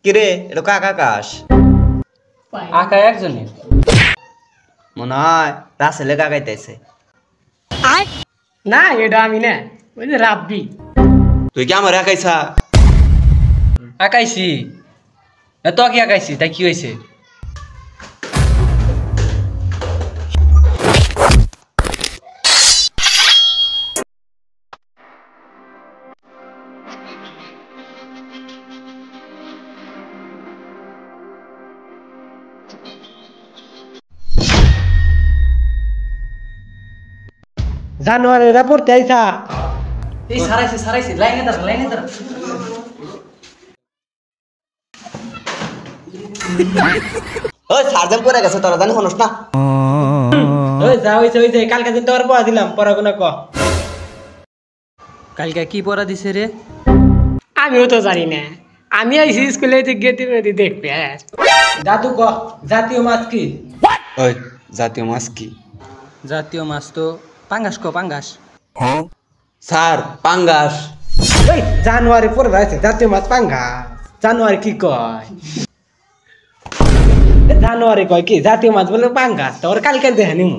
কিরে এটা কাক আকাশ আঁকা একজনের মনে হয় রাসেলে কাকাইতেছে না এটা আমি না ওই যে রাব্বি তুই কি আমার আকাইছা আঁকাইছি তো কি আঁকাইছি তাই কি হয়েছে জানোয়ারেরা পড়তে আইসা এই সারাইছে লাইনে দাঁড়া ওই সার্জেন পড়ে গেছে তোরা জানি হনস না ওই যা হইছে কালকে দিন তোর পড়া দিলাম পড়াগুনা ক কালকে কি পড়া দিছে রে আমিও তো জানি না আমি আইছি স্কুলে গেতে মেতে দেখবে দাদু ক জাতীয় মাছ কি ওই জাতীয় মাছ কি জাতীয় মাছ তো পাঙ্গাস পাঙ্গাস স্যার পাঙ্গাস ওই জানুয়ারি পরে আছে জাতীয় মাছ পাঙ্গা জানুয়ারি কি কয় জানুয়ারি কয় কি জাতীয় মাছ বলে পাঙ্গাস তোর কালকে দেখানি মু